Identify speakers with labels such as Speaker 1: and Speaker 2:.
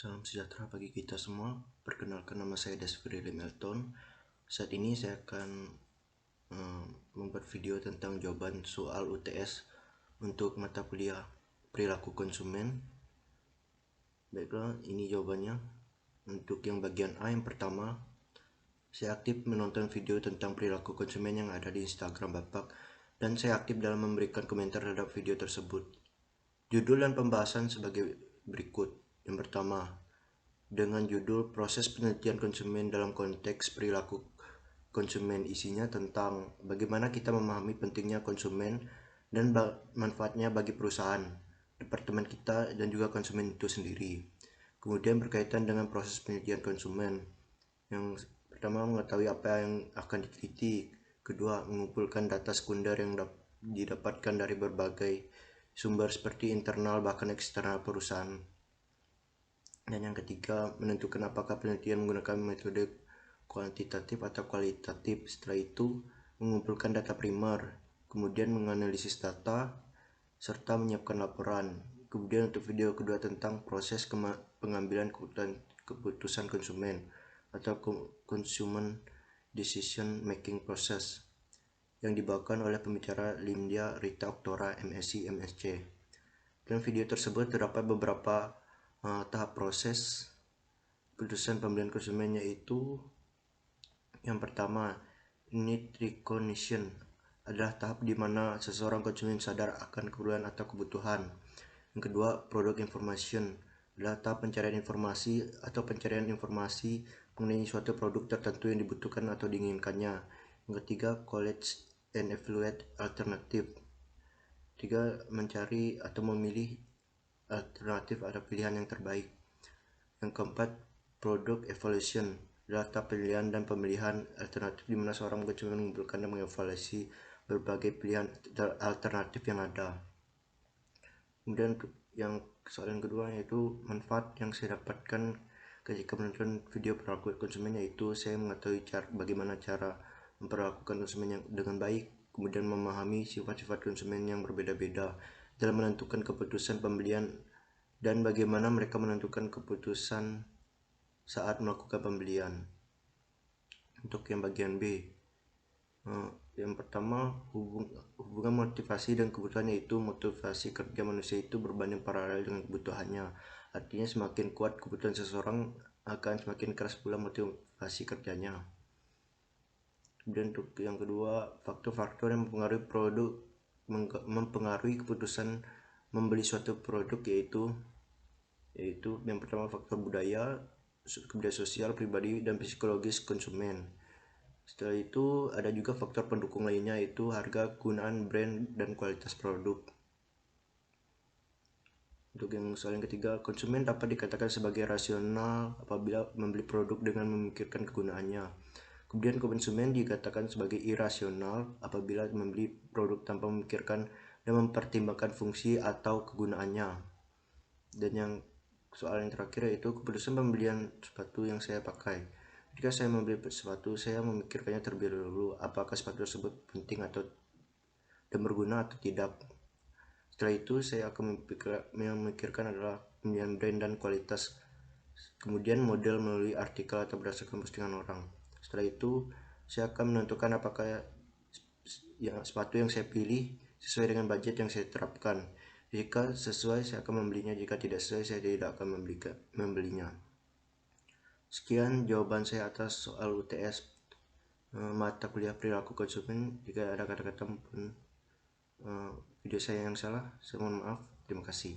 Speaker 1: Salam sejahtera bagi kita semua. Perkenalkan, nama saya Desfri Melton. Saat ini saya akan membuat video tentang jawaban soal UTS untuk mata kuliah perilaku konsumen. Baiklah, ini jawabannya. Untuk yang bagian A, yang pertama, saya aktif menonton video tentang perilaku konsumen yang ada di Instagram Bapak, dan saya aktif dalam memberikan komentar terhadap video tersebut. Judul dan pembahasan sebagai berikut. Yang pertama, dengan judul proses penelitian konsumen dalam konteks perilaku konsumen, isinya tentang bagaimana kita memahami pentingnya konsumen dan manfaatnya bagi perusahaan, departemen kita, dan juga konsumen itu sendiri. Kemudian berkaitan dengan proses penelitian konsumen, yang pertama mengetahui apa yang akan diteliti, kedua mengumpulkan data sekunder yang didapatkan dari berbagai sumber seperti internal bahkan eksternal perusahaan, dan yang ketiga menentukan apakah penelitian menggunakan metode kuantitatif atau kualitatif. Setelah itu mengumpulkan data primer, kemudian menganalisis data serta menyiapkan laporan. Kemudian untuk video kedua tentang proses pengambilan keputusan konsumen atau consumer decision making process, yang dibawakan oleh pembicara Lindia Rita Oktora, MSc, MSc. Dalam video tersebut terdapat beberapa tahap proses keputusan pembelian konsumen, yaitu yang pertama, need recognition adalah tahap di mana seseorang konsumen sadar akan keperluan atau kebutuhan. Yang kedua, product information adalah tahap pencarian informasi atau pencarian informasi mengenai suatu produk tertentu yang dibutuhkan atau diinginkannya. Yang ketiga, collect and evaluate alternative. Tiga, mencari atau memilih alternatif atau pilihan yang terbaik. Yang keempat, product evaluation adalah tahap pilihan dan pemilihan alternatif di mana seorang konsumen mengumpulkan dan mengevaluasi berbagai pilihan alternatif yang ada. Kemudian untuk yang soalan kedua, yaitu manfaat yang saya dapatkan ketika menonton video perilaku konsumen, yaitu saya mengetahui bagaimana cara memperlakukan konsumen yang dengan baik, kemudian memahami sifat-sifat konsumen yang berbeda-beda dalam menentukan keputusan pembelian, dan bagaimana mereka menentukan keputusan saat melakukan pembelian. Untuk yang bagian B, yang pertama, hubungan motivasi dan kebutuhan, yaitu motivasi kerja manusia itu berbanding paralel dengan kebutuhannya. Artinya semakin kuat kebutuhan seseorang, akan semakin keras pula motivasi kerjanya. Kemudian untuk yang kedua, faktor-faktor yang mempengaruhi keputusan membeli suatu produk, yaitu yang pertama faktor budaya sosial, pribadi, dan psikologis konsumen. Setelah itu ada juga faktor pendukung lainnya, yaitu harga, kegunaan, brand, dan kualitas produk. Untuk yang soal yang ketiga, konsumen dapat dikatakan sebagai rasional apabila membeli produk dengan memikirkan kegunaannya. Kemudian konsumen dikatakan sebagai irasional apabila membeli produk tanpa memikirkan dan mempertimbangkan fungsi atau kegunaannya. Dan yang soal yang terakhir, yaitu keputusan pembelian sepatu yang saya pakai. Jika saya membeli sepatu, saya memikirkannya terlebih dahulu apakah sepatu tersebut penting dan berguna atau tidak. Setelah itu saya akan memikirkan adalah pemilihan brand dan kualitas, kemudian model melalui artikel atau berdasarkan postingan orang. Setelah itu saya akan menentukan apakah sepatu yang saya pilih sesuai dengan budget yang saya terapkan. Jika sesuai, saya akan membelinya. Jika tidak sesuai, saya tidak akan membelinya. Sekian jawaban saya atas soal UTS mata kuliah perilaku konsumen. Jika ada kata-kata maupun video saya yang salah, saya mohon maaf. Terima kasih.